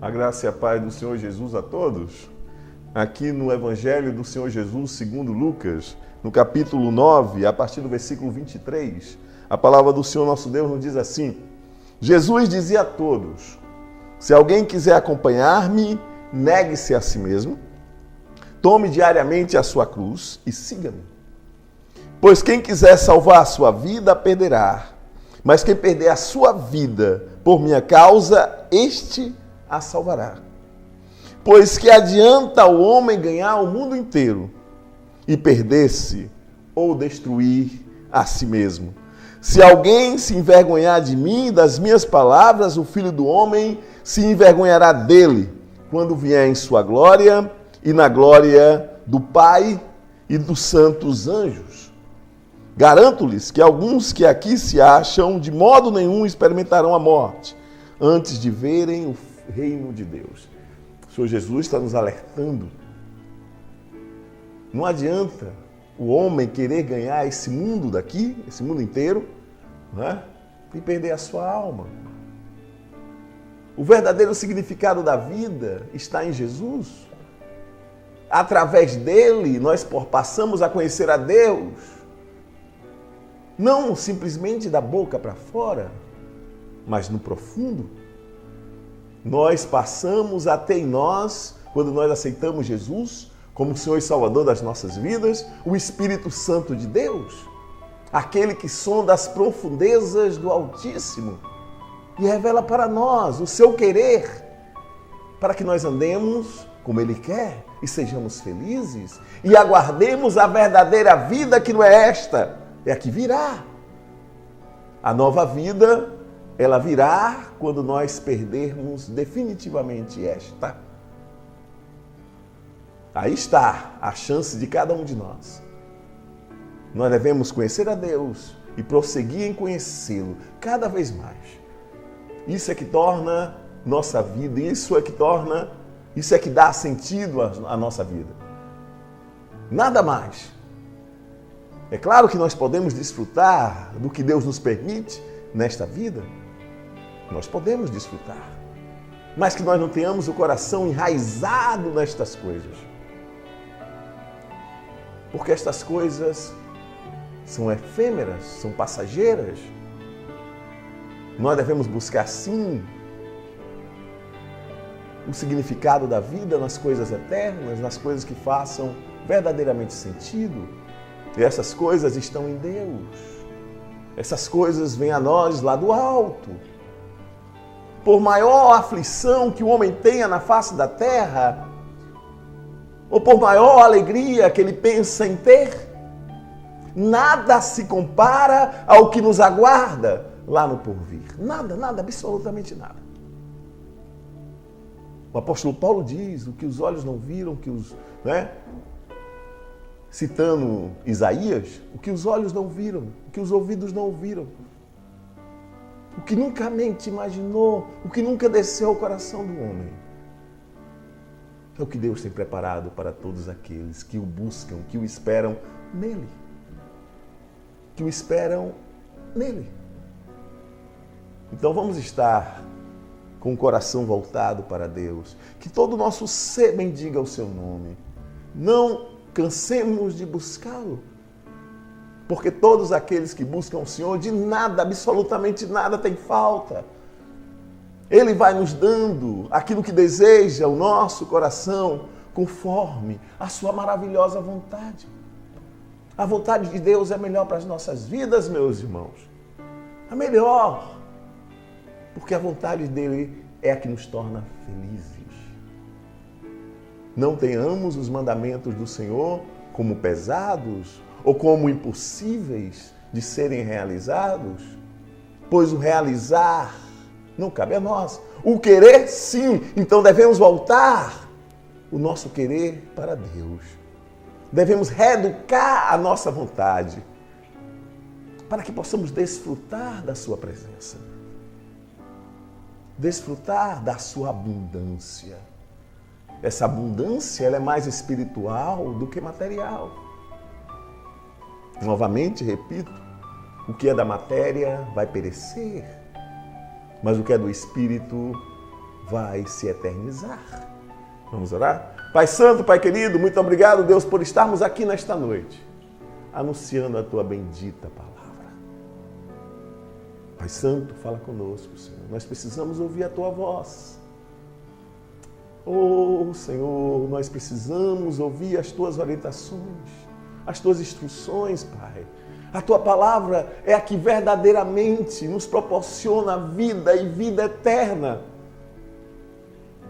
A graça e a paz do Senhor Jesus a todos. Aqui no Evangelho do Senhor Jesus, segundo Lucas, no capítulo 9, a partir do versículo 23, a palavra do Senhor nosso Deus nos diz assim: Jesus dizia a todos: se alguém quiser acompanhar-me, negue-se a si mesmo, tome diariamente a sua cruz e siga-me. Pois quem quiser salvar a sua vida, a perderá. Mas quem perder a sua vida por minha causa, este a salvará. Pois que adianta o homem ganhar o mundo inteiro e perder-se ou destruir a si mesmo? Se alguém se envergonhar de mim e das minhas palavras, o Filho do Homem se envergonhará dele, quando vier em sua glória e na glória do Pai e dos santos anjos. Garanto-lhes que alguns que aqui se acham, de modo nenhum experimentarão a morte, antes de verem o reino de Deus. O Senhor Jesus está nos alertando. Não adianta o homem querer ganhar esse mundo daqui, esse mundo inteiro, né? E perder a sua alma. O verdadeiro significado da vida está em Jesus. Através dele, nós passamos a conhecer a Deus. Não simplesmente da boca para fora, mas no profundo. Nós passamos a ter em nós, quando nós aceitamos Jesus como Senhor e Salvador das nossas vidas, o Espírito Santo de Deus, aquele que sonda as profundezas do Altíssimo e revela para nós o seu querer, para que nós andemos como Ele quer e sejamos felizes e aguardemos a verdadeira vida, que não é esta, é a que virá. A nova vida, ela virá quando nós perdermos definitivamente esta. Aí está a chance de cada um de nós. Nós devemos conhecer a Deus e prosseguir em conhecê-lo cada vez mais. Isso é que torna nossa vida, isso é que dá sentido à nossa vida. Nada mais. É claro que nós podemos desfrutar do que Deus nos permite nesta vida. Nós podemos desfrutar, mas que nós não tenhamos o coração enraizado nestas coisas. Porque estas coisas são efêmeras, são passageiras. Nós devemos buscar, sim, o significado da vida nas coisas eternas, nas coisas que façam verdadeiramente sentido. E essas coisas estão em Deus. Essas coisas vêm a nós lá do alto. Por maior aflição que o homem tenha na face da terra, ou por maior alegria que ele pensa em ter, nada se compara ao que nos aguarda lá no porvir. Nada, nada, absolutamente nada. O apóstolo Paulo diz: o que os olhos não viram, citando Isaías, o que os olhos não viram, o que os ouvidos não ouviram, o que nunca a mente imaginou, o que nunca desceu ao coração do homem, é o que Deus tem preparado para todos aqueles que o buscam, que o esperam nele. Que o esperam nele. Então vamos estar com o coração voltado para Deus. Que todo o nosso ser bendiga o seu nome. Não cansemos de buscá-lo. Porque todos aqueles que buscam o Senhor, de nada, absolutamente nada tem falta. Ele vai nos dando aquilo que deseja o nosso coração, conforme a sua maravilhosa vontade. A vontade de Deus é melhor para as nossas vidas, meus irmãos. A melhor. Porque a vontade dele é a que nos torna felizes. Não tenhamos os mandamentos do Senhor como pesados ou como impossíveis de serem realizados, pois o realizar não cabe a nós. O querer, sim. Então devemos voltar o nosso querer para Deus. Devemos reeducar a nossa vontade para que possamos desfrutar da sua presença. Desfrutar da sua abundância. Essa abundância, ela é mais espiritual do que material. Novamente, repito, o que é da matéria vai perecer, mas o que é do Espírito vai se eternizar. Vamos orar? Pai Santo, Pai querido, muito obrigado, Deus, por estarmos aqui nesta noite, anunciando a Tua bendita palavra. Pai Santo, fala conosco, Senhor. Nós precisamos ouvir a Tua voz. Oh, Senhor, nós precisamos ouvir as Tuas orientações, as Tuas instruções, Pai. A Tua palavra é a que verdadeiramente nos proporciona vida e vida eterna.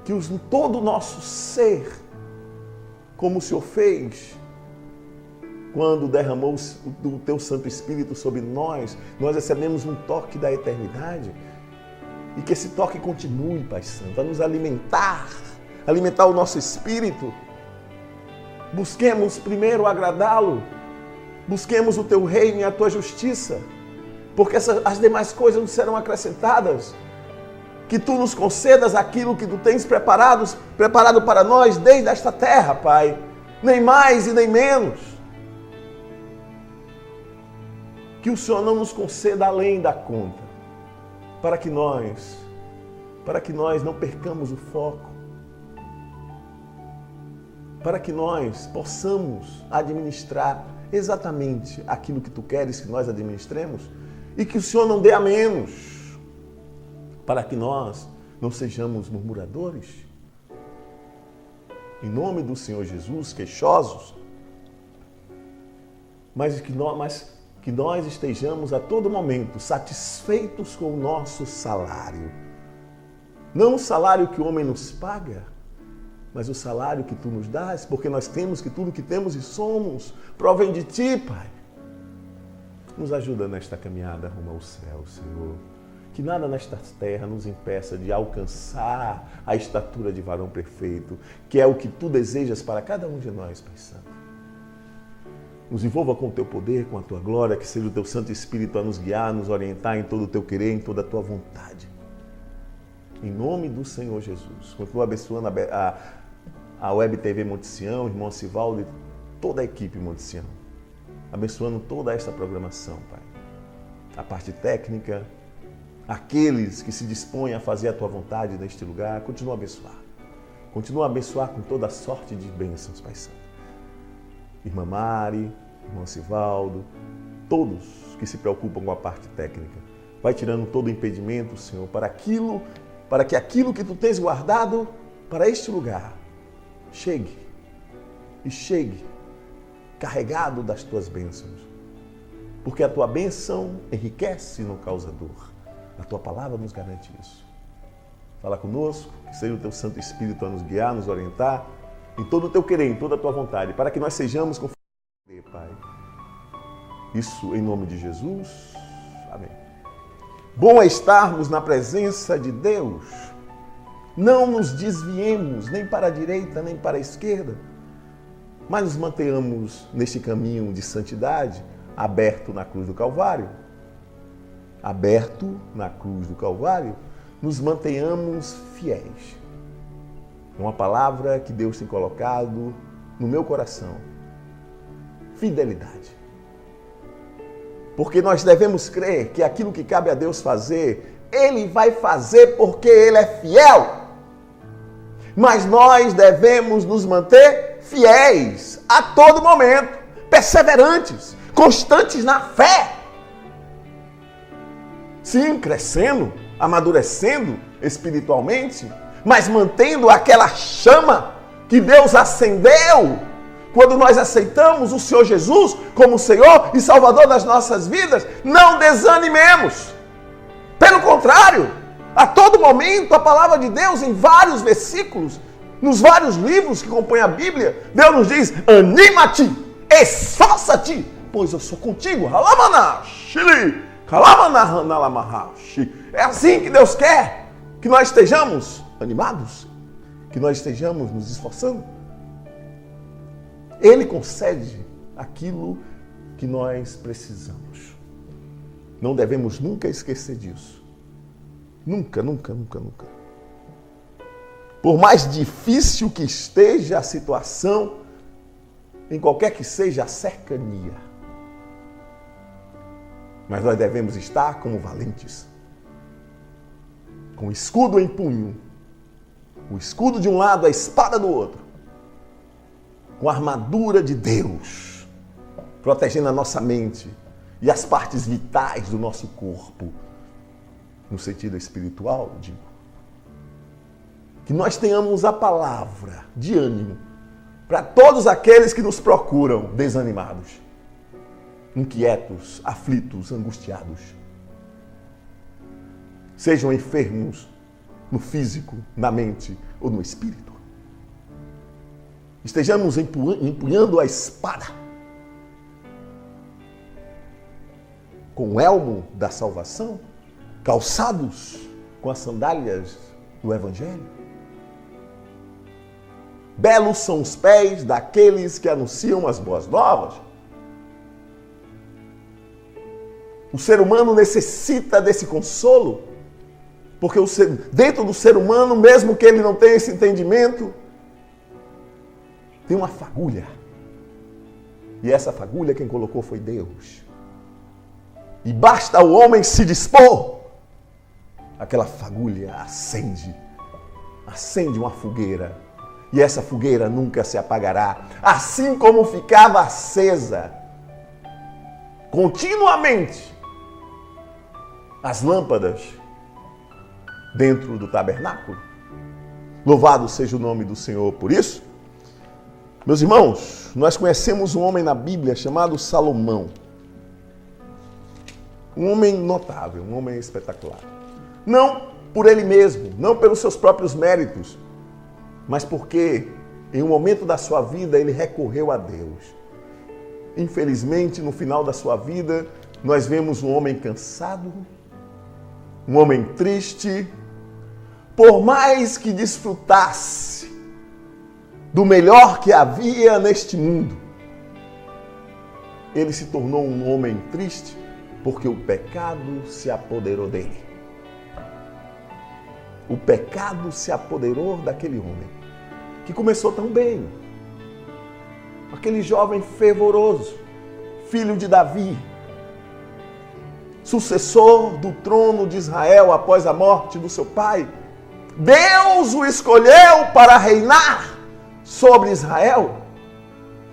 Que todo o nosso ser, como o Senhor fez, quando derramou o Teu Santo Espírito sobre nós, nós recebemos um toque da eternidade. E que esse toque continue, Pai Santo, a nos alimentar o nosso espírito. Busquemos primeiro agradá-lo. Busquemos o Teu reino e a Tua justiça, porque as demais coisas nos serão acrescentadas. Que Tu nos concedas aquilo que Tu tens preparado para nós desde esta terra, Pai. Nem mais e nem menos. Que o Senhor não nos conceda além da conta, para que nós não percamos o foco, para que nós possamos administrar exatamente aquilo que Tu queres que nós administremos, e que o Senhor não dê a menos, para que nós não sejamos murmuradores. Em nome do Senhor Jesus, queixosos, mas que nós estejamos a todo momento satisfeitos com o nosso salário. Não o salário que o homem nos paga, mas o salário que Tu nos dás, porque nós temos que tudo que temos e somos provém de Ti, Pai. Nos ajuda nesta caminhada rumo ao céu, Senhor. Que nada nesta terra nos impeça de alcançar a estatura de varão perfeito, que é o que Tu desejas para cada um de nós, Pai Santo. Nos envolva com o Teu poder, com a Tua glória, que seja o Teu Santo Espírito a nos guiar, a nos orientar em todo o Teu querer, em toda a Tua vontade. Em nome do Senhor Jesus. Continua abençoando a Web TV Monte Sião, o irmão Sivaldo e toda a equipe Monte Sião. Abençoando toda esta programação, Pai. A parte técnica, aqueles que se dispõem a fazer a Tua vontade neste lugar, continua a abençoar. Continua a abençoar com toda a sorte de bênçãos, Pai Santo. Irmã Mari, irmão Sivaldo, todos que se preocupam com a parte técnica. Vai tirando todo o impedimento, Senhor, para que aquilo que Tu tens guardado para este lugar chegue carregado das Tuas bênçãos. Porque a Tua bênção enriquece e não causa dor. A Tua palavra nos garante isso. Fala conosco, que seja o Teu Santo Espírito a nos guiar, nos orientar em todo o Teu querer, em toda a Tua vontade, para que nós sejamos conformes, Pai. Isso em nome de Jesus. Amém. Bom é estarmos na presença de Deus. Não nos desviemos nem para a direita, nem para a esquerda, mas nos mantenhamos neste caminho de santidade, aberto na cruz do Calvário. Aberto na cruz do Calvário, nos mantenhamos fiéis. Uma palavra que Deus tem colocado no meu coração. Fidelidade. Porque nós devemos crer que aquilo que cabe a Deus fazer, Ele vai fazer porque Ele é fiel. Mas nós devemos nos manter fiéis a todo momento, perseverantes, constantes na fé. Sim, crescendo, amadurecendo espiritualmente, mas mantendo aquela chama que Deus acendeu quando nós aceitamos o Senhor Jesus como Senhor e Salvador das nossas vidas. Não desanimemos. Pelo contrário, a todo momento a palavra de Deus, em vários versículos, nos vários livros que compõem a Bíblia, Deus nos diz: anima-te, esforça-te, pois eu sou contigo. É assim que Deus quer que nós estejamos animados, que nós estejamos nos esforçando. Ele concede aquilo que nós precisamos. Não devemos nunca esquecer disso. Nunca, nunca, nunca, nunca. Por mais difícil que esteja a situação, em qualquer que seja a cercania, mas nós devemos estar como valentes, com escudo em punho, O escudo de um lado, a espada do outro. Com a armadura de Deus, protegendo a nossa mente e as partes vitais do nosso corpo. No sentido espiritual, digo. Que nós tenhamos a palavra de ânimo para todos aqueles que nos procuram desanimados, inquietos, aflitos, angustiados. Sejam enfermos no físico, na mente ou no espírito. Estejamos empunhando a espada com o elmo da salvação, calçados com as sandálias do Evangelho. Belos são os pés daqueles que anunciam as boas novas. O ser humano necessita desse consolo, porque dentro do ser humano, mesmo que ele não tenha esse entendimento, tem uma fagulha. E essa fagulha quem colocou foi Deus. E basta o homem se dispor, aquela fagulha acende uma fogueira. E essa fogueira nunca se apagará. Assim como ficava acesa continuamente as lâmpadas dentro do tabernáculo. Louvado seja o nome do Senhor por isso. Meus irmãos, nós conhecemos um homem na Bíblia chamado Salomão. Um homem notável, um homem espetacular. Não por ele mesmo, não pelos seus próprios méritos, mas porque em um momento da sua vida ele recorreu a Deus. Infelizmente, no final da sua vida, nós vemos um homem cansado, um homem triste, por mais que desfrutasse do melhor que havia neste mundo, ele se tornou um homem triste porque o pecado se apoderou dele. O pecado se apoderou daquele homem, que começou tão bem. Aquele jovem fervoroso, filho de Davi, sucessor do trono de Israel após a morte do seu pai. Deus o escolheu para reinar sobre Israel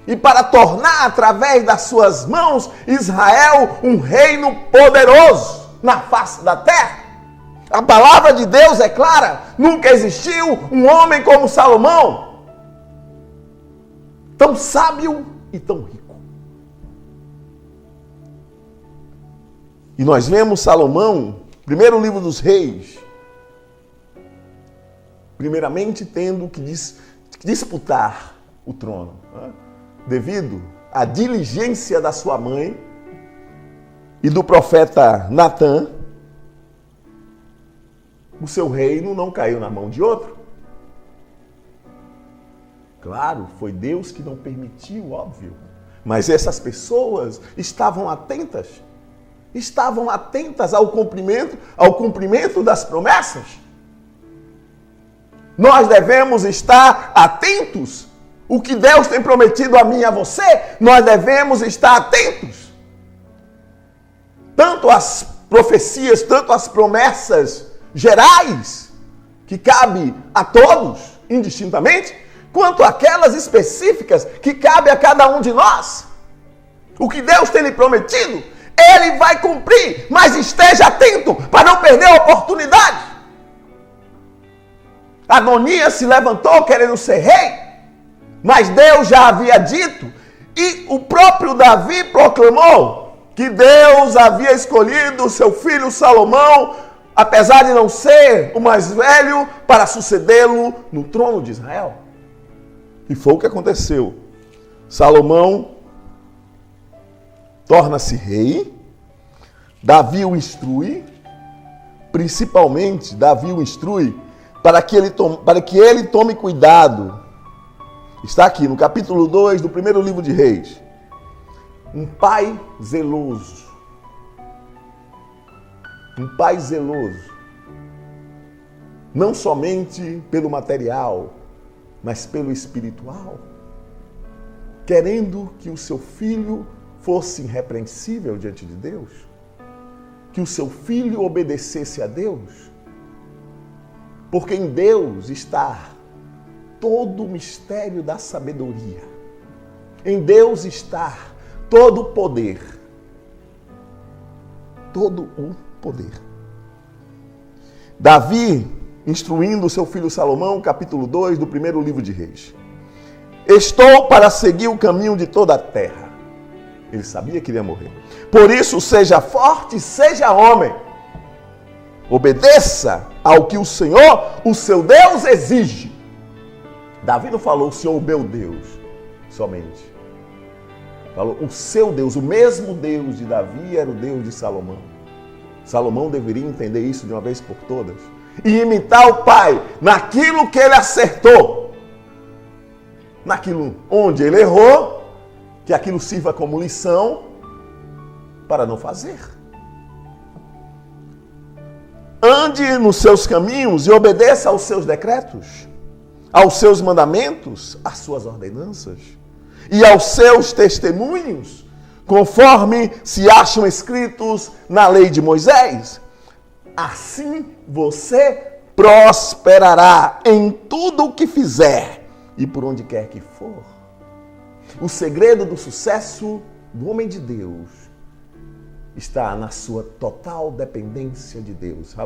e para tornar, através das suas mãos, Israel um reino poderoso na face da terra. A palavra de Deus é clara, nunca existiu um homem como Salomão, tão sábio e tão rico. E nós vemos Salomão, primeiro livro dos Reis, primeiramente tendo que disputar o trono, devido à diligência da sua mãe e do profeta Natã. O seu reino não caiu na mão de outro. Claro, foi Deus que não permitiu, óbvio. Mas essas pessoas estavam atentas ao cumprimento das promessas. Nós devemos estar atentos. O que Deus tem prometido a mim e a você, nós devemos estar atentos. Tanto as profecias, tanto as promessas gerais, que cabe a todos, indistintamente, quanto aquelas específicas que cabe a cada um de nós. O que Deus tem lhe prometido, Ele vai cumprir, mas esteja atento para não perder a oportunidade. Adonias se levantou querendo ser rei, mas Deus já havia dito, e o próprio Davi proclamou que Deus havia escolhido o seu filho Salomão, apesar de não ser o mais velho, para sucedê-lo no trono de Israel. E foi o que aconteceu. Salomão torna-se rei, Davi o instrui, principalmente Davi o instrui para que ele tome cuidado. Está aqui no capítulo 2 do primeiro livro de Reis. Um pai zeloso. Um pai zeloso. Não somente pelo material, mas pelo espiritual. Querendo que o seu filho fosse irrepreensível diante de Deus. Que o seu filho obedecesse a Deus. Porque em Deus está todo o mistério da sabedoria. Em Deus está todo o poder. Todo o poder. Davi, instruindo seu filho Salomão, capítulo 2 do primeiro livro de Reis. Estou para seguir o caminho de toda a terra. Ele sabia que iria morrer. Por isso, seja forte e seja homem. Obedeça ao que o Senhor, o seu Deus, exige. Davi não falou o Senhor, o meu Deus, somente. Falou o seu Deus, o mesmo Deus de Davi era o Deus de Salomão. Salomão deveria entender isso de uma vez por todas. E imitar o pai naquilo que ele acertou. Naquilo onde ele errou, que aquilo sirva como lição para não fazer. Ande nos seus caminhos e obedeça aos seus decretos, aos seus mandamentos, às suas ordenanças e aos seus testemunhos, conforme se acham escritos na lei de Moisés. Assim você prosperará em tudo o que fizer e por onde quer que for. O segredo do sucesso do homem de Deus está na sua total dependência de Deus.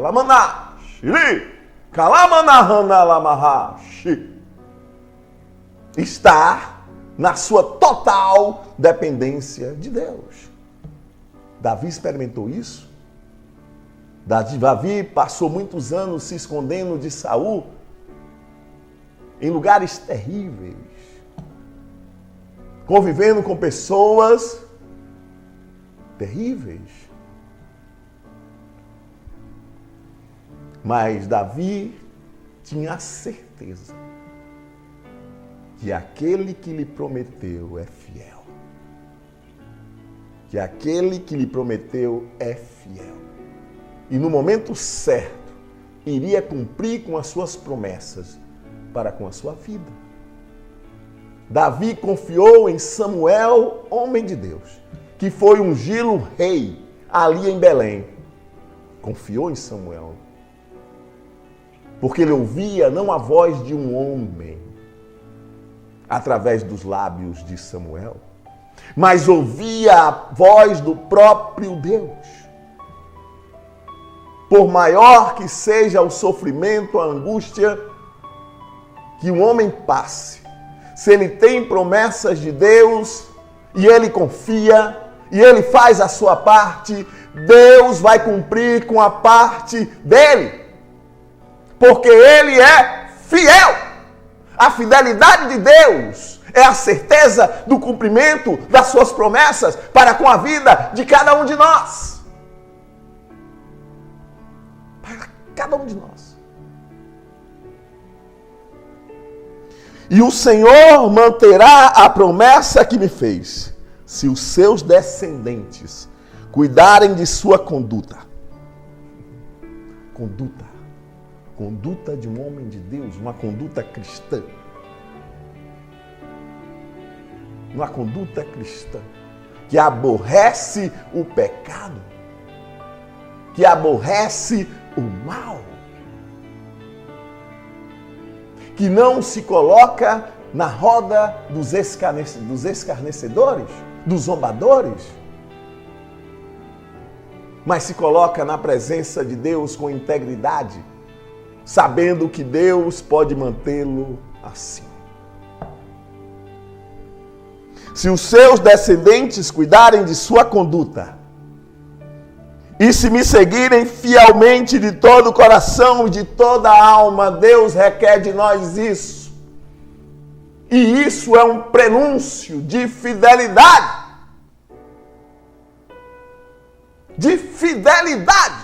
Está na sua total dependência de Deus. Davi experimentou isso. Davi passou muitos anos se escondendo de Saul em lugares terríveis, convivendo com pessoas terríveis. Mas Davi tinha a certeza que aquele que lhe prometeu é fiel. Que aquele que lhe prometeu é fiel. E no momento certo, iria cumprir com as suas promessas para com a sua vida. Davi confiou em Samuel, homem de Deus, que foi ungí-lo rei ali em Belém. Confiou em Samuel. Porque ele ouvia não a voz de um homem, através dos lábios de Samuel, mas ouvia a voz do próprio Deus. Por maior que seja o sofrimento, a angústia que um homem passe, se ele tem promessas de Deus e ele confia e ele faz a sua parte, Deus vai cumprir com a parte dele, porque ele é fiel. A fidelidade de Deus é a certeza do cumprimento das suas promessas para com a vida de cada um de nós. Para cada um de nós. E o Senhor manterá a promessa que me fez, se os seus descendentes cuidarem de sua conduta. Conduta de um homem de Deus, uma conduta cristã. Uma conduta cristã que aborrece o pecado, que aborrece o mal, que não se coloca na roda dos escarnecedores, dos zombadores, mas se coloca na presença de Deus com integridade, sabendo que Deus pode mantê-lo assim. Se os seus descendentes cuidarem de sua conduta e se me seguirem fielmente de todo o coração e de toda a alma, Deus requer de nós isso. E isso é um prenúncio de fidelidade. De fidelidade.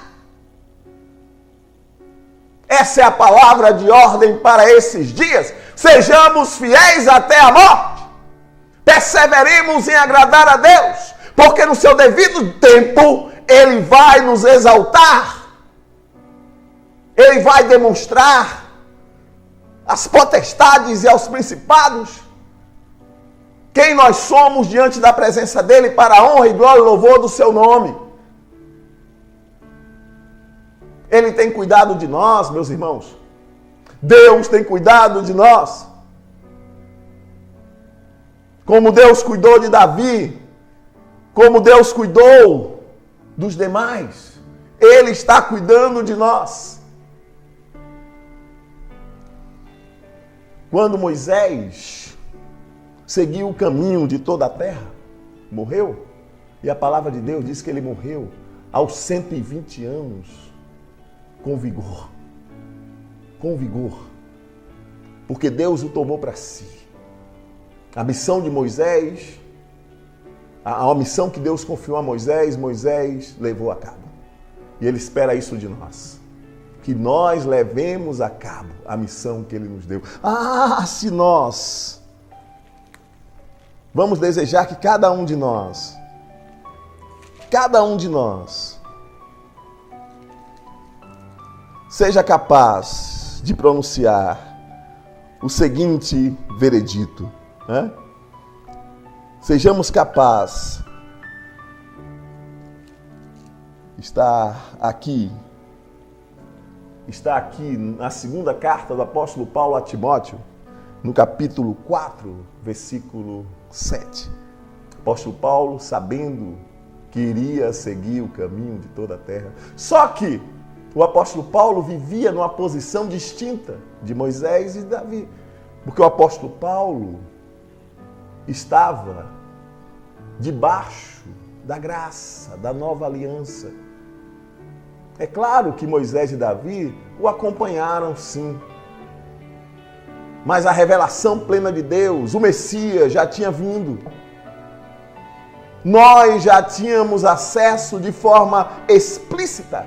Essa é a palavra de ordem para esses dias. Sejamos fiéis até a morte. Perseveremos em agradar a Deus, porque no seu devido tempo Ele vai nos exaltar. Ele vai demonstrar às potestades e aos principados quem nós somos diante da presença dEle para a honra e glória e louvor do seu nome. Ele tem cuidado de nós, meus irmãos. Deus tem cuidado de nós. Como Deus cuidou de Davi, como Deus cuidou dos demais, Ele está cuidando de nós. Quando Moisés seguiu o caminho de toda a terra, morreu, e a palavra de Deus diz que ele morreu aos 120 anos, com vigor. Com vigor. Porque Deus o tomou para si. A missão de Moisés, a missão que Deus confiou a Moisés, Moisés levou a cabo. E Ele espera isso de nós. Que nós levemos a cabo a missão que Ele nos deu. Se nós vamos desejar que cada um de nós, seja capaz de pronunciar o seguinte veredito, né? Sejamos capazes. Está aqui na segunda carta do apóstolo Paulo a Timóteo, no capítulo 4, versículo 7. O apóstolo Paulo, sabendo que iria seguir o caminho de toda a terra. Só que o apóstolo Paulo vivia numa posição distinta de Moisés e Davi. Porque o apóstolo Paulo estava debaixo da graça, da nova aliança. É claro que Moisés e Davi o acompanharam, sim. Mas a revelação plena de Deus, o Messias já tinha vindo. Nós já tínhamos acesso de forma explícita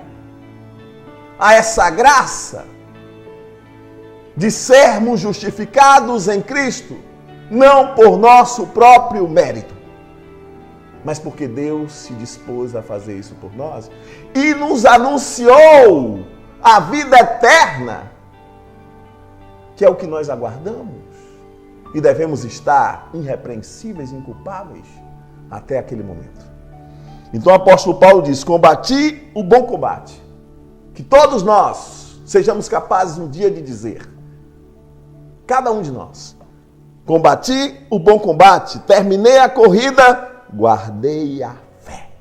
a essa graça de sermos justificados em Cristo, não por nosso próprio mérito, mas porque Deus se dispôs a fazer isso por nós e nos anunciou a vida eterna, que é o que nós aguardamos, e devemos estar irrepreensíveis, inculpáveis até aquele momento. Então o apóstolo Paulo diz: combati o bom combate. Que todos nós sejamos capazes um dia de dizer, cada um de nós: combati o bom combate, terminei a corrida, guardei a fé.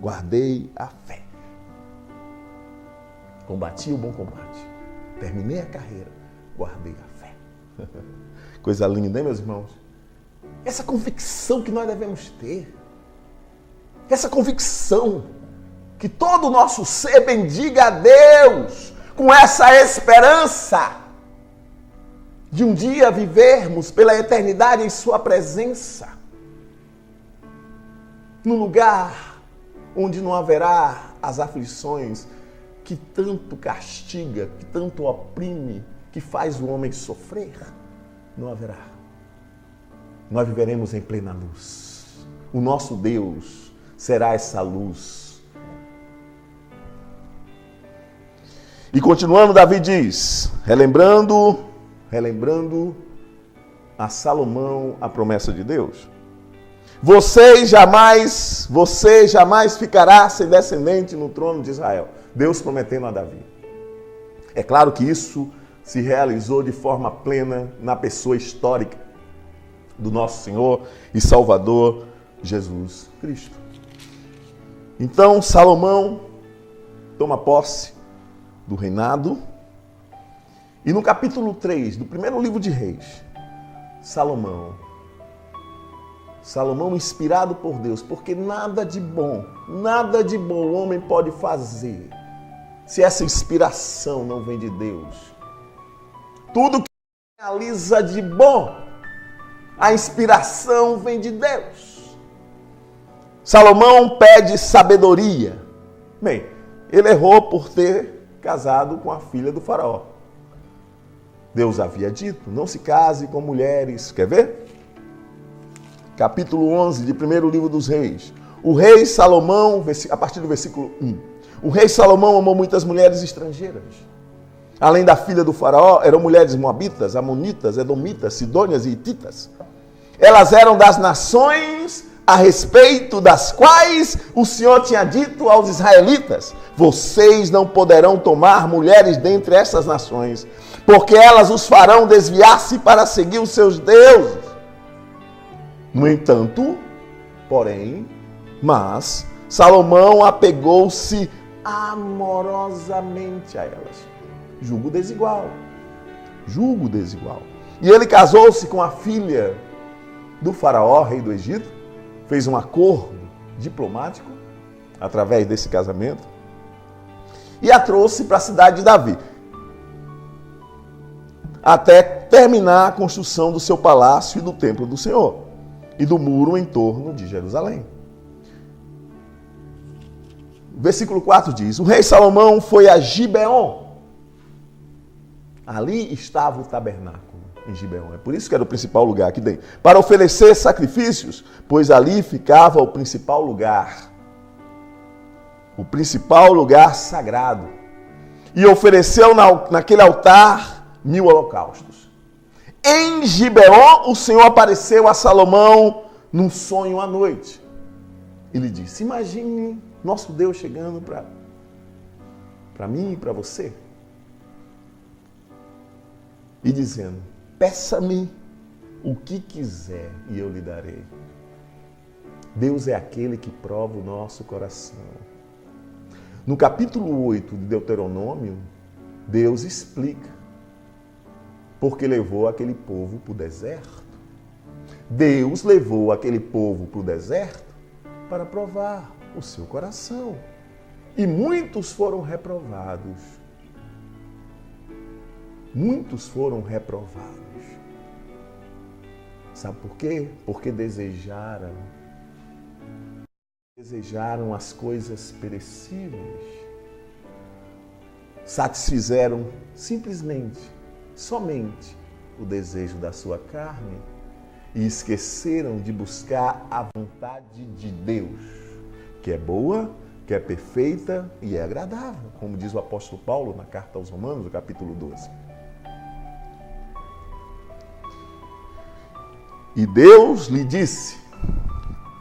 Guardei a fé. Combati o bom combate, terminei a carreira, guardei a fé. Coisa linda, hein, meus irmãos? Essa convicção que nós devemos ter. Essa convicção que todo o nosso ser bendiga a Deus com essa esperança de um dia vivermos pela eternidade em Sua presença, no lugar onde não haverá as aflições que tanto castiga, que tanto oprime, que faz o homem sofrer. Não haverá. Nós viveremos em plena luz. O nosso Deus será essa luz. E continuando, Davi diz, relembrando a Salomão a promessa de Deus: você jamais ficará sem descendente no trono de Israel. Deus prometendo a Davi. É claro que isso se realizou de forma plena na pessoa histórica do nosso Senhor e Salvador Jesus Cristo. Então Salomão toma posse do reinado, e no capítulo 3 do primeiro livro de Reis, Salomão, inspirado por Deus, porque nada de bom o homem pode fazer se essa inspiração não vem de Deus. Tudo que realiza de bom, a inspiração vem de Deus. Salomão pede sabedoria. Bem, ele errou por ter casado com a filha do faraó. Deus havia dito, não se case com mulheres. Quer ver? Capítulo 11 de primeiro livro dos Reis. O rei Salomão, a partir do versículo 1. O rei Salomão amou muitas mulheres estrangeiras. Além da filha do faraó, eram mulheres moabitas, amonitas, edomitas, sidônias e hititas. Elas eram das nações a respeito das quais o Senhor tinha dito aos israelitas: vocês não poderão tomar mulheres dentre essas nações, porque elas os farão desviar-se para seguir os seus deuses. No entanto, porém, Salomão apegou-se amorosamente a elas. Julgo desigual. E ele casou-se com a filha do faraó, rei do Egito, fez um acordo diplomático através desse casamento e a trouxe para a cidade de Davi, até terminar a construção do seu palácio e do templo do Senhor e do muro em torno de Jerusalém. Versículo 4 diz: o rei Salomão foi a Gibeon. Ali estava o tabernáculo, em Gibeon. É por isso que era o principal lugar aqui dentro. Para oferecer sacrifícios, pois ali ficava o principal lugar. O principal lugar sagrado. E ofereceu naquele altar 1000 holocaustos. Em Gibeon, o Senhor apareceu a Salomão num sonho à noite. Ele disse: imagine nosso Deus chegando para mim e para você e dizendo: peça-me o que quiser e eu lhe darei. Deus é aquele que prova o nosso coração. No capítulo 8 de Deuteronômio, Deus explica porque levou aquele povo para o deserto. Deus levou aquele povo para o deserto para provar o seu coração. E muitos foram reprovados. Muitos foram reprovados. Sabe por quê? Porque desejaram as coisas perecíveis. Satisfizeram simplesmente, somente o desejo da sua carne e esqueceram de buscar a vontade de Deus, que é boa, que é perfeita e é agradável, como diz o apóstolo Paulo na carta aos Romanos, no capítulo 12. E Deus lhe disse: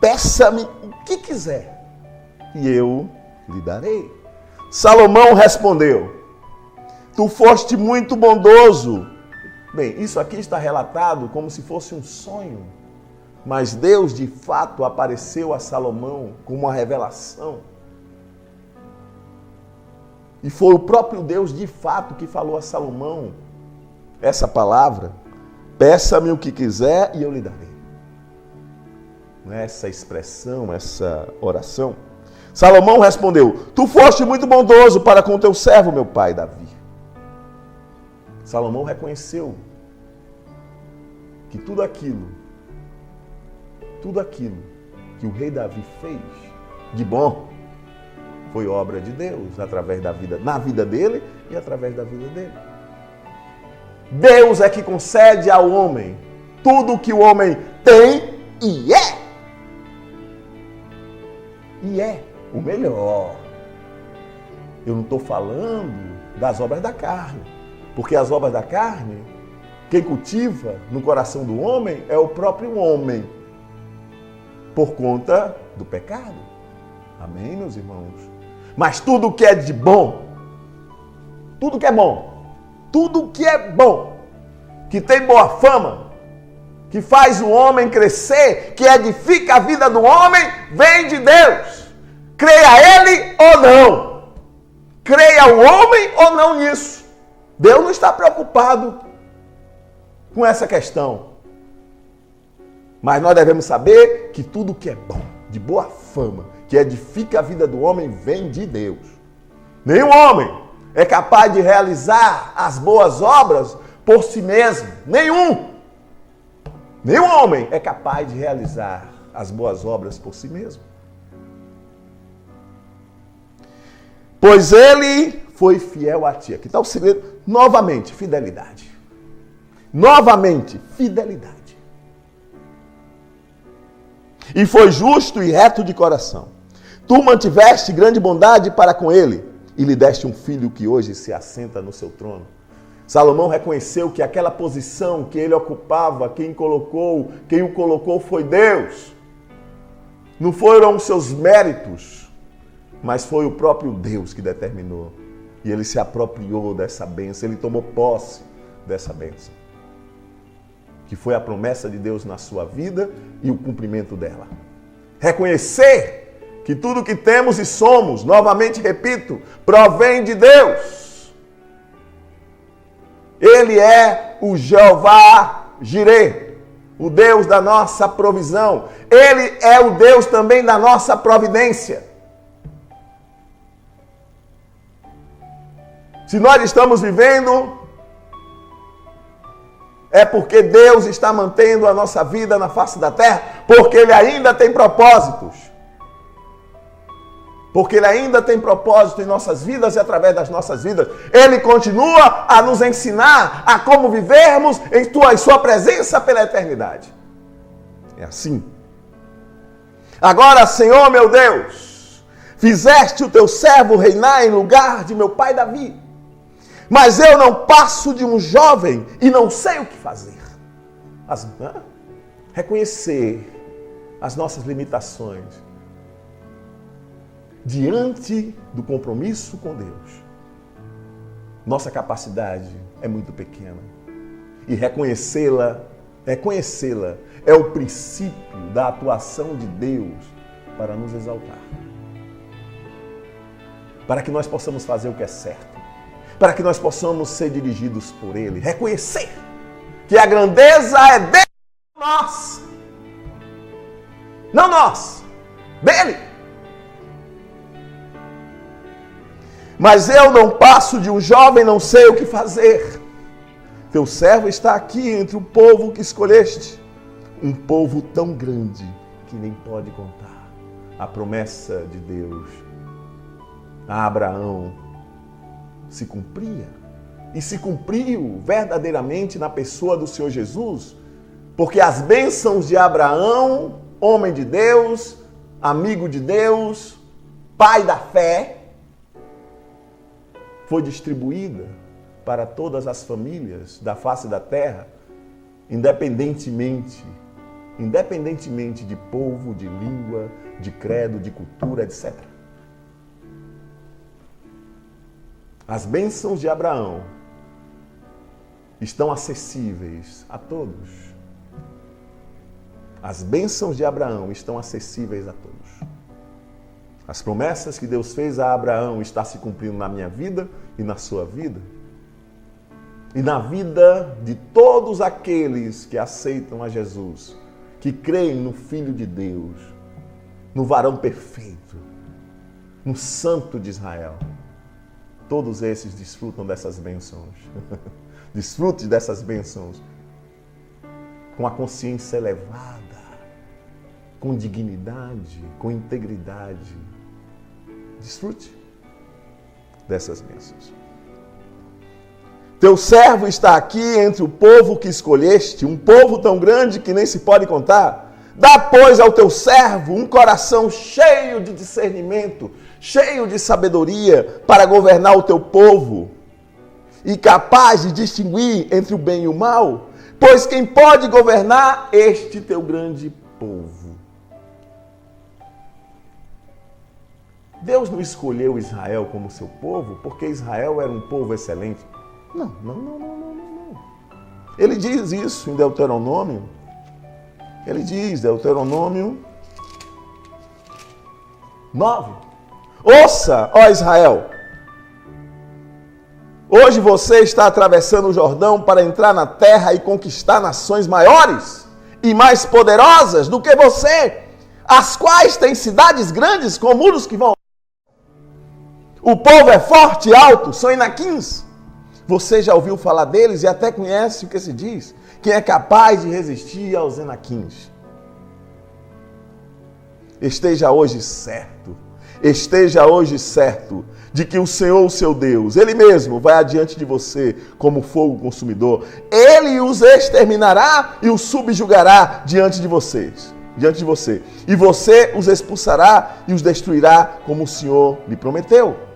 peça-me o que quiser e eu lhe darei. Salomão respondeu: tu foste muito bondoso. Bem, isso aqui está relatado como se fosse um sonho, mas Deus de fato apareceu a Salomão como uma revelação. E foi o próprio Deus de fato que falou a Salomão essa palavra: peça-me o que quiser e eu lhe darei. Não é essa expressão, essa oração? Salomão respondeu: tu foste muito bondoso para com teu servo, meu pai Davi. Salomão reconheceu que tudo aquilo que o rei Davi fez de bom foi obra de Deus através da vida, na vida dele e através da vida dele. Deus é que concede ao homem tudo o que o homem tem e é. E é o melhor. Eu não estou falando das obras da carne, porque as obras da carne, quem cultiva no coração do homem é o próprio homem, por conta do pecado. Amém, meus irmãos? Mas tudo que é de bom, tudo que é bom, que tem boa fama, que faz o homem crescer, que edifica a vida do homem, vem de Deus. Creia ele ou não. Creia o homem ou não nisso. Deus não está preocupado com essa questão. Mas nós devemos saber que tudo que é bom, de boa fama, que edifica a vida do homem, vem de Deus. Nenhum homem é capaz de realizar as boas obras por si mesmo. Nenhum homem é capaz de realizar as boas obras por si mesmo. Pois ele foi fiel a ti. Aqui está o segredo. Novamente, fidelidade. Novamente, fidelidade. E foi justo e reto de coração. Tu mantiveste grande bondade para com ele e lhe deste um filho que hoje se assenta no seu trono. Salomão reconheceu que aquela posição que ele ocupava, quem o colocou foi Deus. Não foram os seus méritos, mas foi o próprio Deus que determinou. E ele se apropriou dessa bênção, ele tomou posse dessa bênção, que foi a promessa de Deus na sua vida e o cumprimento dela. Reconhecer que tudo que temos e somos, novamente repito, provém de Deus. Ele é o Jeová Jireh, o Deus da nossa provisão. Ele é o Deus também da nossa providência. Se nós estamos vivendo, é porque Deus está mantendo a nossa vida na face da terra, porque Ele ainda tem propósitos. Porque Ele ainda tem propósito em nossas vidas e através das nossas vidas. Ele continua a nos ensinar a como vivermos em Sua presença pela eternidade. É assim. Agora, Senhor meu Deus, fizeste o Teu servo reinar em lugar de meu pai Davi. Mas eu não passo de um jovem e não sei o que fazer. Reconhecer as nossas limitações diante do compromisso com Deus. Nossa capacidade é muito pequena. E reconhecê-la é o princípio da atuação de Deus para nos exaltar. Para que nós possamos fazer o que é certo. Para que nós possamos ser dirigidos por Ele. Reconhecer que a grandeza é dele, não nós. Não nós, dele. Mas eu não passo de um jovem, não sei o que fazer. Teu servo está aqui entre o povo que escolheste. Um povo tão grande que nem pode contar. A promessa de Deus a Abraão se cumpria, e se cumpriu verdadeiramente na pessoa do Senhor Jesus, porque as bênçãos de Abraão, homem de Deus, amigo de Deus, pai da fé, foi distribuída para todas as famílias da face da terra, independentemente de povo, de língua, de credo, de cultura, etc. As bênçãos de Abraão estão acessíveis a todos. As bênçãos de Abraão estão acessíveis a todos. As promessas que Deus fez a Abraão estão se cumprindo na minha vida e na sua vida. E na vida de todos aqueles que aceitam a Jesus, que creem no Filho de Deus, no varão perfeito, no Santo de Israel. Todos esses desfrutam dessas bênçãos. Desfrute dessas bênçãos com a consciência elevada, com dignidade, com integridade. Desfrute dessas bênçãos. Teu servo está aqui entre o povo que escolheste, um povo tão grande que nem se pode contar. Dá, pois, ao teu servo um coração cheio de discernimento, cheio de sabedoria para governar o teu povo e capaz de distinguir entre o bem e o mal, pois quem pode governar este teu grande povo? Deus não escolheu Israel como seu povo porque Israel era um povo excelente. Não. Ele diz isso em Deuteronômio. Ele diz, Deuteronômio 9. Ouça, ó Israel, hoje você está atravessando o Jordão para entrar na terra e conquistar nações maiores e mais poderosas do que você, as quais têm cidades grandes com muros que vão. O povo é forte e alto, são Enaquins. Você já ouviu falar deles e até conhece o que se diz. Quem é capaz de resistir aos Enaquins? Esteja hoje certo de que o Senhor, o seu Deus, Ele mesmo vai adiante de você como fogo consumidor. Ele os exterminará e os subjugará diante de você. E você os expulsará e os destruirá como o Senhor lhe prometeu.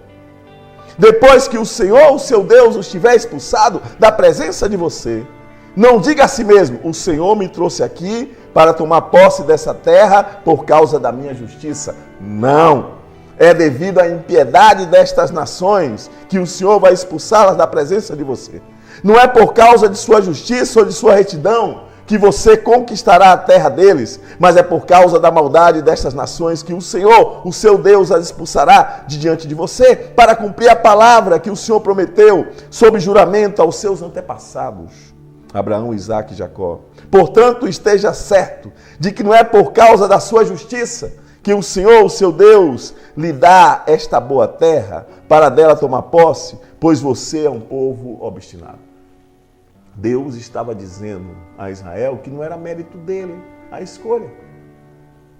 Depois que o Senhor, o seu Deus, os tiver expulsado da presença de você, Não diga a si mesmo, o Senhor me trouxe aqui para tomar posse dessa terra por causa da minha justiça. Não. É devido à impiedade destas nações que o Senhor vai expulsá-las da presença de você. Não é por causa de sua justiça ou de sua retidão que você conquistará a terra deles, mas é por causa da maldade destas nações que o Senhor, o seu Deus, as expulsará de diante de você, para cumprir a palavra que o Senhor prometeu sob juramento aos seus antepassados, Abraão, Isaque e Jacó. Portanto, esteja certo de que não é por causa da sua justiça que o Senhor, o seu Deus, lhe dá esta boa terra para dela tomar posse, pois você é um povo obstinado. Deus estava dizendo a Israel que não era mérito dele a escolha.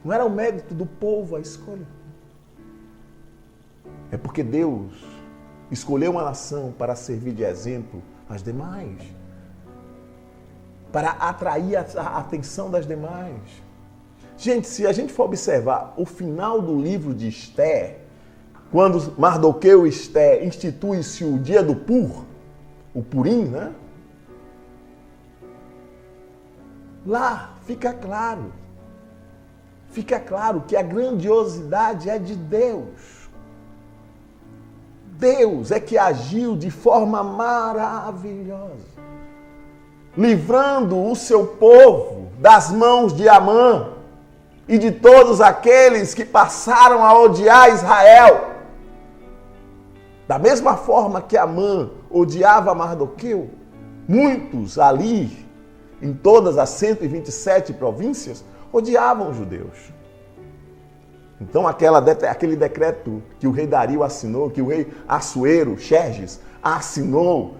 Não era o mérito do povo a escolha. É porque Deus escolheu uma nação para servir de exemplo às demais. Para atrair a atenção das demais. Gente, se a gente for observar o final do livro de Esther, quando Mardoqueu e Esther institui-se o dia do Pur, o Purim, né? Lá fica claro que a grandiosidade é de Deus. Deus é que agiu de forma maravilhosa, livrando o seu povo das mãos de Amã e de todos aqueles que passaram a odiar Israel. Da mesma forma que Amã odiava Mardoqueu, muitos ali, em todas as 127 províncias, odiavam os judeus. Então aquele decreto que o rei Dario assinou, que o rei Assuero, Xerxes, assinou,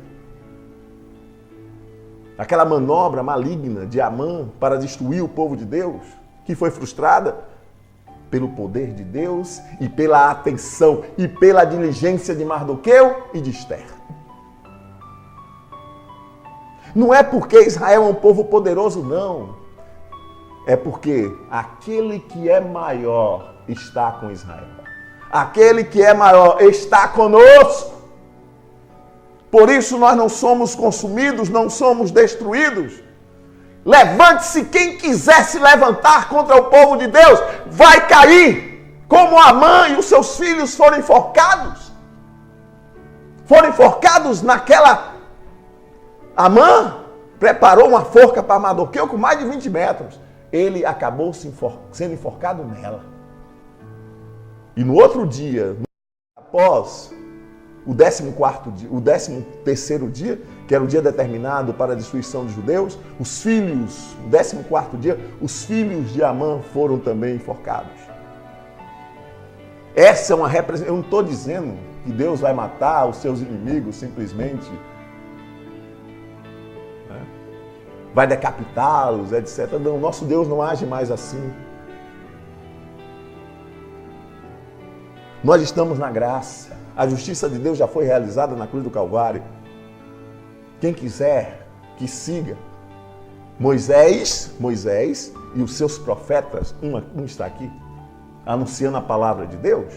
aquela manobra maligna de Amã para destruir o povo de Deus, que foi frustrada pelo poder de Deus e pela atenção e pela diligência de Mardoqueu e de Esther. Não é porque Israel é um povo poderoso, não. É porque aquele que é maior está com Israel. Aquele que é maior está conosco. Por isso nós não somos consumidos, não somos destruídos. Levante-se quem quiser se levantar contra o povo de Deus, vai cair, como Amã e os seus filhos foram enforcados. Foram enforcados naquela... Amã preparou uma forca para Mardoqueu com mais de 20 metros. Ele acabou sendo enforcado nela. E no outro dia, após o 13º dia, que era o dia determinado para a destruição dos judeus, o 14º dia, os filhos de Amã foram também enforcados. Essa é uma representação. Eu não estou dizendo que Deus vai matar os seus inimigos simplesmente, né? Vai decapitá-los, etc. Não, nosso Deus não age mais assim. Nós estamos na graça. A justiça de Deus já foi realizada na cruz do Calvário. Quem quiser que siga Moisés e os seus profetas, um está aqui, anunciando a palavra de Deus.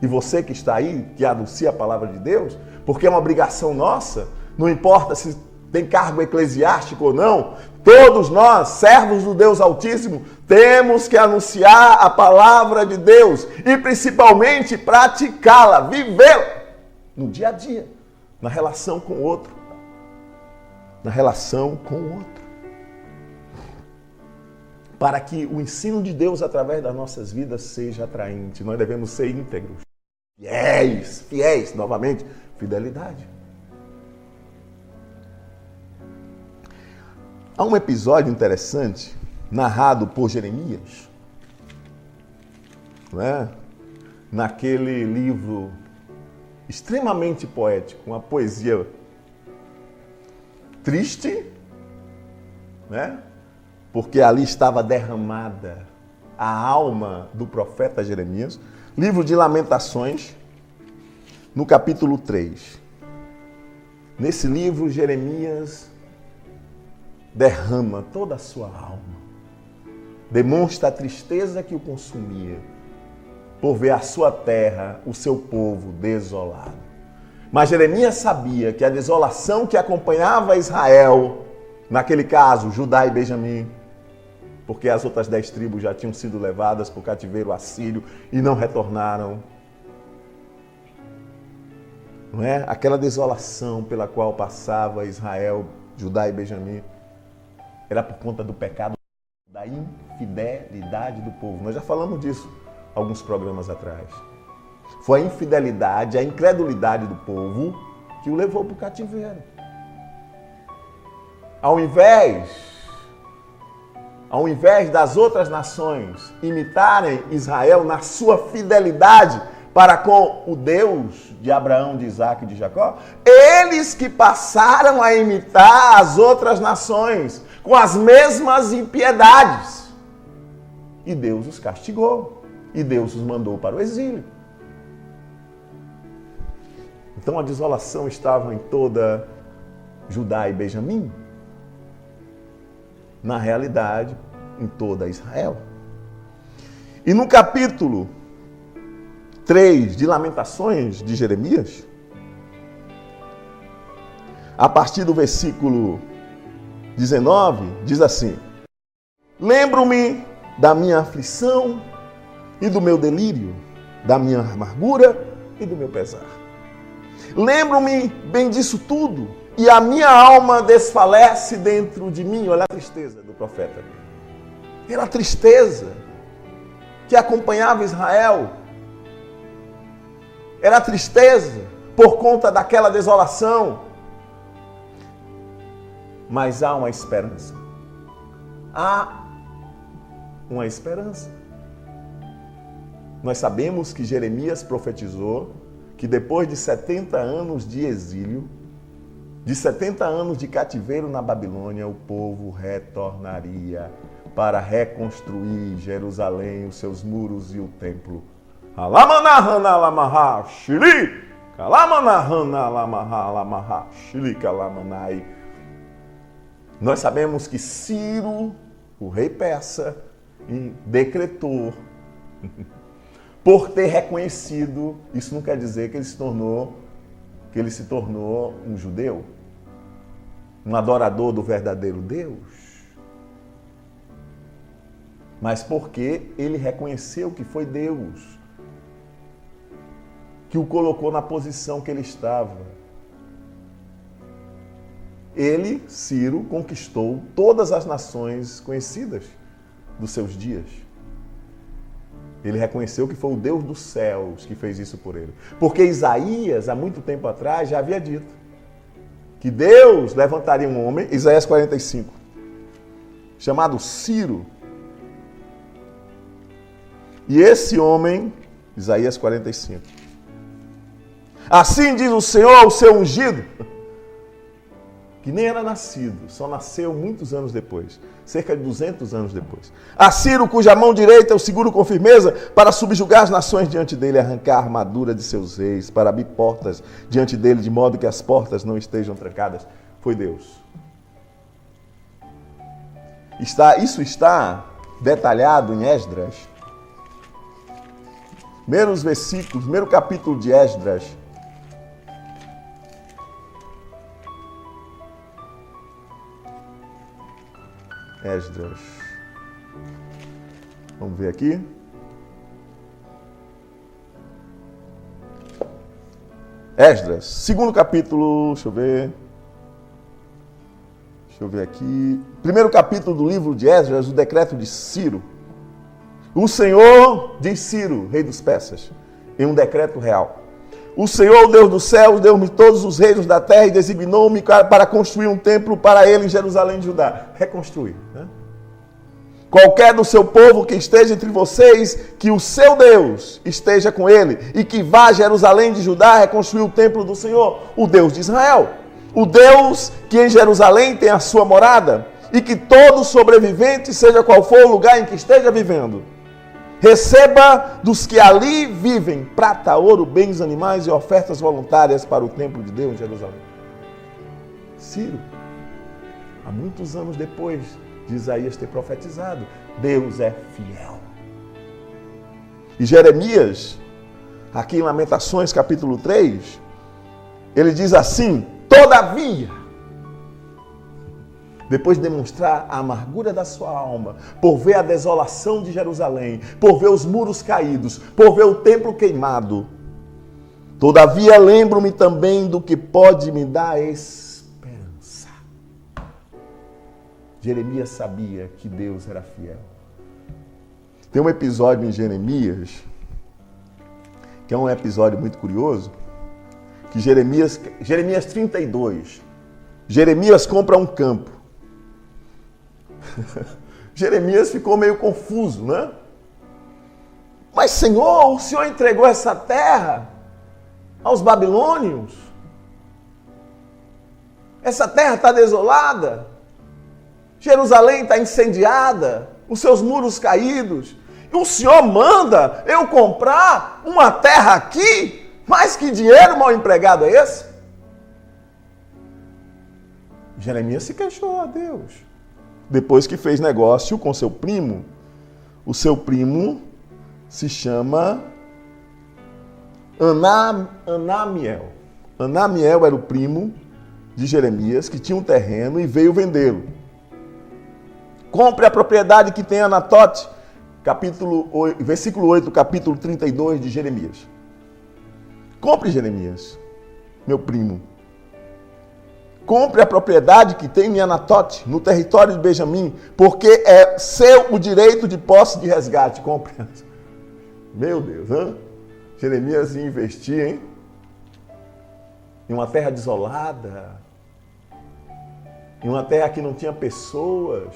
E você que está aí, que anuncia a palavra de Deus, porque é uma obrigação nossa, não importa se tem cargo eclesiástico ou não, todos nós, servos do Deus Altíssimo, temos que anunciar a palavra de Deus e principalmente praticá-la, vivê-la no dia a dia, na relação com o outro. Na relação com o outro. Para que o ensino de Deus através das nossas vidas seja atraente, nós devemos ser íntegros, fiéis, novamente, fidelidade. Há um episódio interessante, narrado por Jeremias, não é? Naquele livro extremamente poético, uma poesia triste, né? Porque ali estava derramada a alma do profeta Jeremias. Livro de Lamentações, no capítulo 3. Nesse livro, Jeremias derrama toda a sua alma. Demonstra a tristeza que o consumia por ver a sua terra, o seu povo desolado. Mas Jeremias sabia que a desolação que acompanhava Israel Naquele caso, Judá e Benjamim, porque as outras 10 tribos já tinham sido levadas para o cativeiro assírio e não retornaram. Não é? Aquela desolação pela qual passava Israel, Judá e Benjamim, era por conta do pecado, da infidelidade do povo. Nós já falamos disso alguns programas atrás. Foi a infidelidade, a incredulidade do povo que o levou para o cativeiro. Ao invés das outras nações imitarem Israel na sua fidelidade para com o Deus de Abraão, de Isaac e de Jacó, eles que passaram a imitar as outras nações com as mesmas impiedades. E Deus os castigou. E Deus os mandou para o exílio. Então a desolação estava em toda Judá e Benjamim. Na realidade, em toda Israel. E no capítulo 3 de Lamentações de Jeremias, a partir do versículo 19, diz assim: lembro-me da minha aflição e do meu delírio, da minha amargura e do meu pesar. Lembro-me bem disso tudo, e a minha alma desfalece dentro de mim. Olha a tristeza do profeta. Era a tristeza que acompanhava Israel. Era a tristeza por conta daquela desolação. Mas há uma esperança. Há uma esperança. Nós sabemos que Jeremias profetizou que depois de 70 anos de exílio, de 70 anos de cativeiro na Babilônia, o povo retornaria para reconstruir Jerusalém, os seus muros e o templo. Nós sabemos que Ciro, o rei persa, decretou, por ter reconhecido, isso não quer dizer que ele se tornou um judeu, um adorador do verdadeiro Deus, mas porque ele reconheceu que foi Deus que o colocou na posição que ele estava. Ele, Ciro, conquistou todas as nações conhecidas dos seus dias. Ele reconheceu que foi o Deus dos céus que fez isso por ele. Porque Isaías, há muito tempo atrás, já havia dito que Deus levantaria um homem, Isaías 45, chamado Ciro. E esse homem, Isaías 45, assim diz o Senhor ao seu ungido, que nem era nascido, só nasceu muitos anos depois, cerca de 200 anos depois. A Ciro, cuja mão direita eu seguro com firmeza, para subjugar as nações diante dele, arrancar a armadura de seus reis, para abrir portas diante dele, de modo que as portas não estejam trancadas. Foi Deus. Isso está detalhado em Esdras. Primeiros versículos, primeiro capítulo de Esdras. Esdras. Vamos ver aqui. Esdras, segundo capítulo, deixa eu ver aqui. Primeiro capítulo do livro de Esdras, o decreto de Ciro. O Senhor, diz Ciro, rei dos persas, em um decreto real: o Senhor, o Deus dos céus, deu-me todos os reinos da terra e designou-me para construir um templo para ele em Jerusalém de Judá. Reconstruir, né? Qualquer do seu povo que esteja entre vocês, que o seu Deus esteja com ele e que vá a Jerusalém de Judá reconstruir o templo do Senhor, o Deus de Israel. O Deus que em Jerusalém tem a sua morada e que todo sobrevivente, seja qual for o lugar em que esteja vivendo, receba dos que ali vivem prata, ouro, bens, animais e ofertas voluntárias para o templo de Deus em Jerusalém. Ciro, há muitos anos depois de Isaías ter profetizado, Deus é fiel. E Jeremias, aqui em Lamentações capítulo 3, ele diz assim: todavia, depois de demonstrar a amargura da sua alma, por ver a desolação de Jerusalém, por ver os muros caídos, por ver o templo queimado, todavia lembro-me também do que pode me dar esperança. Jeremias sabia que Deus era fiel. Tem um episódio em Jeremias, que é um episódio muito curioso, que Jeremias 32, Jeremias compra um campo. Jeremias ficou meio confuso, né? Mas, Senhor, o Senhor entregou essa terra aos babilônios? Essa terra está desolada? Jerusalém está incendiada? Os seus muros caídos? E o Senhor manda eu comprar uma terra aqui? Mas que dinheiro mal empregado é esse? Jeremias se queixou a Deus. Depois que fez negócio com seu primo, o seu primo se chama Anamiel. Anamiel era o primo de Jeremias, que tinha um terreno e veio vendê-lo. Compre a propriedade que tem Anatote, versículo 8, capítulo 32 de Jeremias. Compre, Jeremias, meu primo. Compre a propriedade que tem em Anatote, no território de Benjamim, porque é seu o direito de posse de resgate. Compre. Meu Deus, hein? Jeremias ia investir, hein? Em uma terra desolada, em uma terra que não tinha pessoas,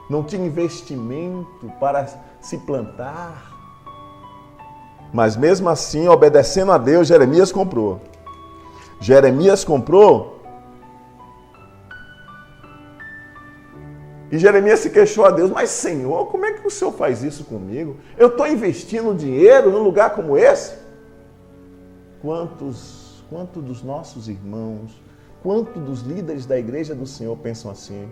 não tinha investimento para se plantar. Mas mesmo assim, obedecendo a Deus, Jeremias comprou. Jeremias comprou. E Jeremias se queixou a Deus, mas Senhor, como é que o Senhor faz isso comigo? Eu estou investindo dinheiro num lugar como esse? Quantos dos nossos irmãos, quantos dos líderes da igreja do Senhor pensam assim?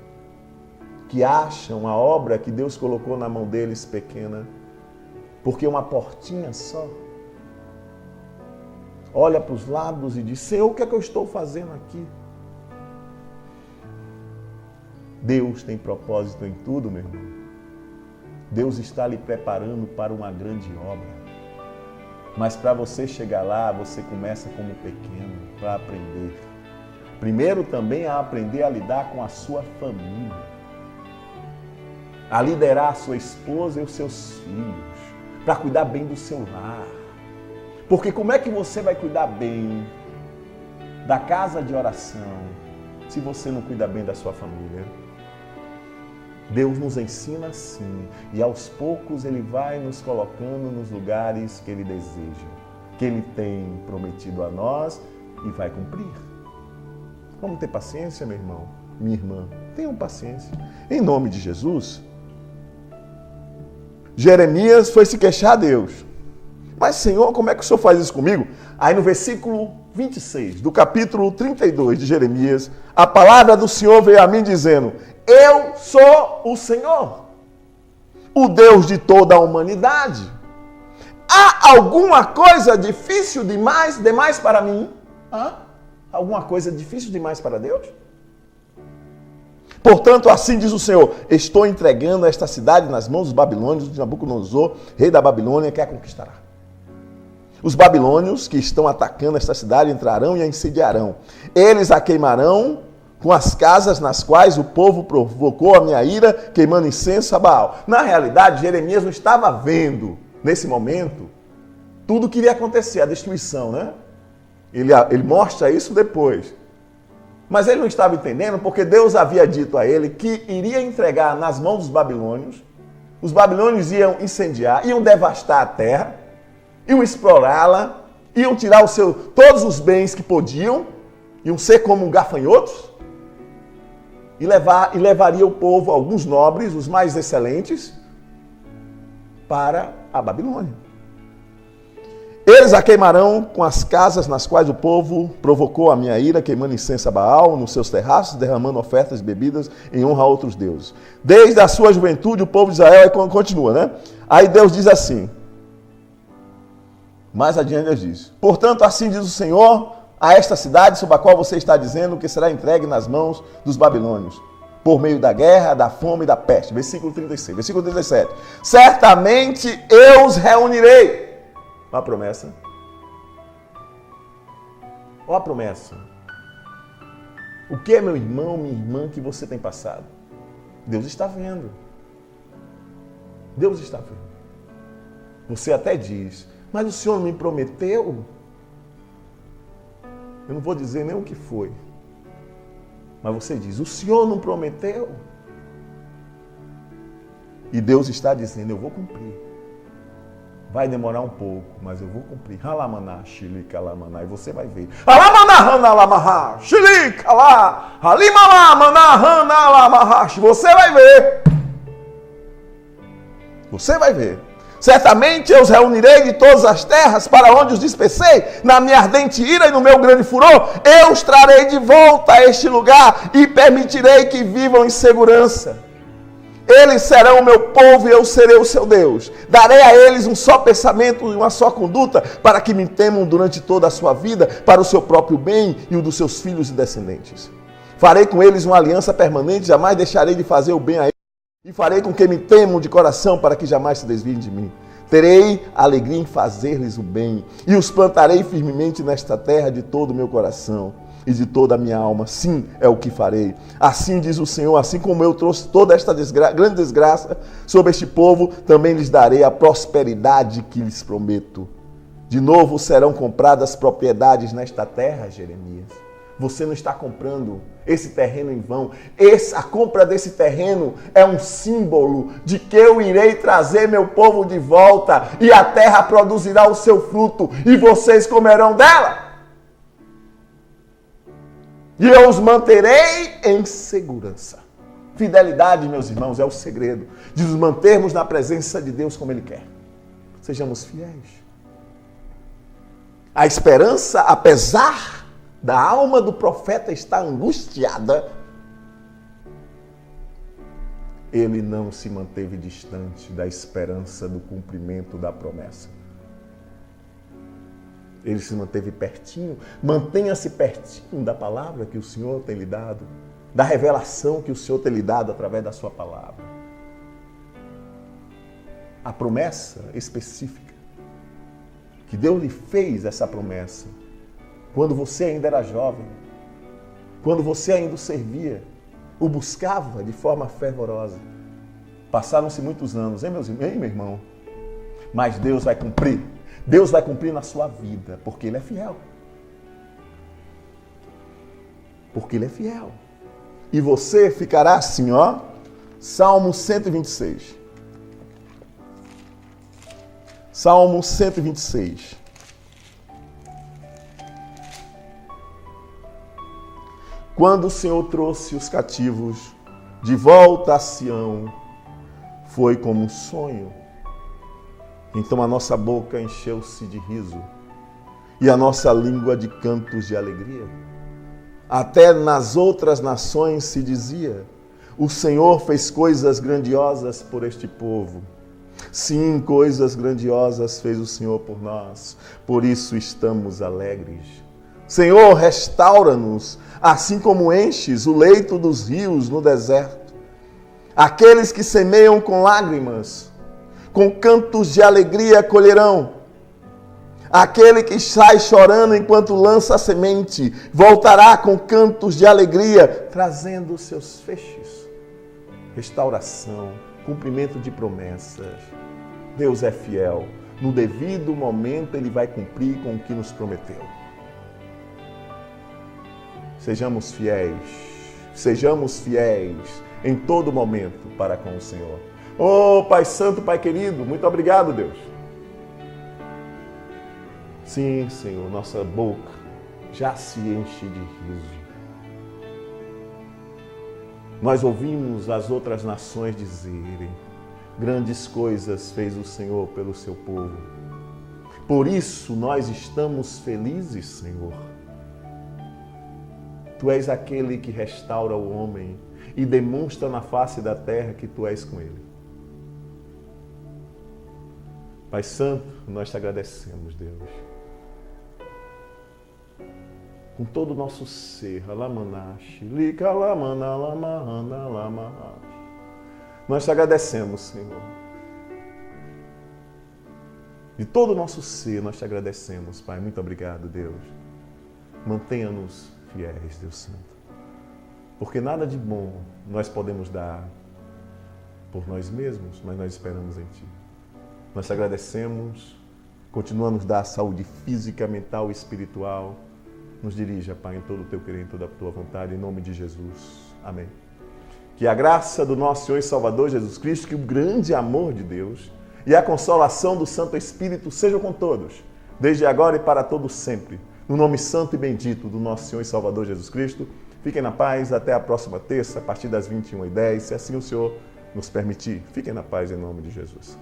Que acham a obra que Deus colocou na mão deles pequena, porque uma portinha só. Olha para os lados e diz, Senhor, o que é que eu estou fazendo aqui? Deus tem propósito em tudo, meu irmão. Deus está lhe preparando para uma grande obra. Mas para você chegar lá, você começa como pequeno, para aprender. Primeiro também a aprender a lidar com a sua família. A liderar a sua esposa e os seus filhos. Para cuidar bem do seu lar. Porque como é que você vai cuidar bem da casa de oração se você não cuida bem da sua família? Deus nos ensina assim, e aos poucos Ele vai nos colocando nos lugares que Ele deseja, que Ele tem prometido a nós e vai cumprir. Vamos ter paciência, meu irmão, minha irmã, tenham paciência. Em nome de Jesus, Jeremias foi se queixar a Deus. Mas, Senhor, como é que o Senhor faz isso comigo? Aí no versículo 26 do capítulo 32 de Jeremias, a palavra do Senhor veio a mim dizendo, eu sou o Senhor, o Deus de toda a humanidade. Há alguma coisa difícil demais para mim? Alguma coisa difícil demais para Deus? Portanto, assim diz o Senhor, estou entregando esta cidade nas mãos dos babilônios, de Nabucodonosor, rei da Babilônia, que a conquistará. Os babilônios que estão atacando esta cidade entrarão e a incendiarão. Eles a queimarão com as casas nas quais o povo provocou a minha ira, queimando incenso a Baal. Na realidade, Jeremias não estava vendo, nesse momento, tudo o que iria acontecer, a destruição, né? Ele mostra isso depois. Mas ele não estava entendendo porque Deus havia dito a ele que iria entregar nas mãos dos babilônios. Os babilônios iam incendiar, iam devastar a terra, iam explorá-la, iam tirar todos os bens que podiam, iam ser como gafanhotos, e levaria o povo, alguns nobres, os mais excelentes, para a Babilônia. Eles a queimarão com as casas nas quais o povo provocou a minha ira, queimando incenso a Baal, nos seus terraços, derramando ofertas e bebidas em honra a outros deuses. Desde a sua juventude, o povo de Israel, aí continua, né? Aí Deus diz assim, mais adiante Deus diz, portanto, assim diz o Senhor, a esta cidade sobre a qual você está dizendo que será entregue nas mãos dos babilônios. por meio da guerra, da fome e da peste. Versículo 36, versículo 37. Certamente eu os reunirei. Olha a promessa. Olha a promessa. O que é, meu irmão, minha irmã, que você tem passado? Deus está vendo. Deus está vendo. Você até diz, mas o Senhor me prometeu. Eu não vou dizer nem o que foi. Mas você diz, o Senhor não prometeu? E Deus está dizendo, eu vou cumprir. Vai demorar um pouco, mas eu vou cumprir. Halamaná, xilica, lamaná. E você vai ver. Halamaná, hanalamaha, xilica, lá. Halimamá, maná, hanalamaha. Você vai ver. Você vai ver. Certamente eu os reunirei de todas as terras para onde os dispersei, na minha ardente ira e no meu grande furor. Eu os trarei de volta a este lugar e permitirei que vivam em segurança. Eles serão o meu povo e eu serei o seu Deus. Darei a eles um só pensamento e uma só conduta, para que me temam durante toda a sua vida, para o seu próprio bem e o dos seus filhos e descendentes. Farei com eles uma aliança permanente, jamais deixarei de fazer o bem a eles. E farei com que me temam de coração, para que jamais se desviem de mim. Terei alegria em fazer-lhes o bem, e os plantarei firmemente nesta terra de todo o meu coração e de toda a minha alma. Sim, é o que farei. Assim diz o Senhor, assim como eu trouxe toda esta grande desgraça sobre este povo, também lhes darei a prosperidade que lhes prometo. De novo serão compradas propriedades nesta terra, Jeremias. Você não está comprando esse terreno em vão. A compra desse terreno é um símbolo de que eu irei trazer meu povo de volta e a terra produzirá o seu fruto e vocês comerão dela. E eu os manterei em segurança. Fidelidade, meus irmãos, é o segredo de nos mantermos na presença de Deus como Ele quer. Sejamos fiéis. A esperança, apesar da alma do profeta estar angustiada, ele não se manteve distante da esperança do cumprimento da promessa. Ele se manteve pertinho. Mantenha-se pertinho da palavra que o Senhor tem lhe dado, da revelação que o Senhor tem lhe dado através da sua palavra. A promessa específica, que Deus lhe fez essa promessa, quando você ainda era jovem, quando você ainda o servia, o buscava de forma fervorosa. Passaram-se muitos anos, hein, meu irmão? Mas Deus vai cumprir. Deus vai cumprir na sua vida, porque Ele é fiel. Porque Ele é fiel. E você ficará assim, ó. Salmo 126. Salmo 126. Quando o Senhor trouxe os cativos de volta a Sião, foi como um sonho. Então a nossa boca encheu-se de riso e a nossa língua de cantos de alegria. Até nas outras nações se dizia: o Senhor fez coisas grandiosas por este povo. Sim, coisas grandiosas fez o Senhor por nós, por isso estamos alegres. Senhor, restaura-nos, assim como enches o leito dos rios no deserto. Aqueles que semeiam com lágrimas, com cantos de alegria colherão. Aquele que sai chorando enquanto lança a semente, voltará com cantos de alegria, trazendo os seus feixes. Restauração, cumprimento de promessas. Deus é fiel. No devido momento, Ele vai cumprir com o que nos prometeu. Sejamos fiéis em todo momento para com o Senhor. Oh, Pai Santo, Pai querido, muito obrigado, Deus. Sim, Senhor, nossa boca já se enche de riso. Nós ouvimos as outras nações dizerem: grandes coisas fez o Senhor pelo seu povo. Por isso nós estamos felizes, Senhor. Tu és aquele que restaura o homem e demonstra na face da terra que Tu és com ele. Pai Santo, nós te agradecemos, Deus. com todo o nosso ser. Alamanashi, likalamana, lamahana, lamahashi. Nós te agradecemos, Senhor. De todo o nosso ser, nós te agradecemos, Pai. Muito obrigado, Deus. Mantenha-nos fiéis, Deus Santo. Porque nada de bom nós podemos dar por nós mesmos, mas nós esperamos em Ti. Nós te agradecemos. Continua a nos dar saúde física, mental e espiritual. Nos dirija, Pai, em todo o Teu querer, em toda a Tua vontade, em nome de Jesus. Amém. Que a graça do nosso Senhor e Salvador Jesus Cristo, que o grande amor de Deus e a consolação do Santo Espírito sejam com todos, desde agora e para todos sempre. No nome santo e bendito do nosso Senhor e Salvador Jesus Cristo, fiquem na paz até a próxima terça, a partir das 21h10, se assim o Senhor nos permitir. Fiquem na paz em nome de Jesus.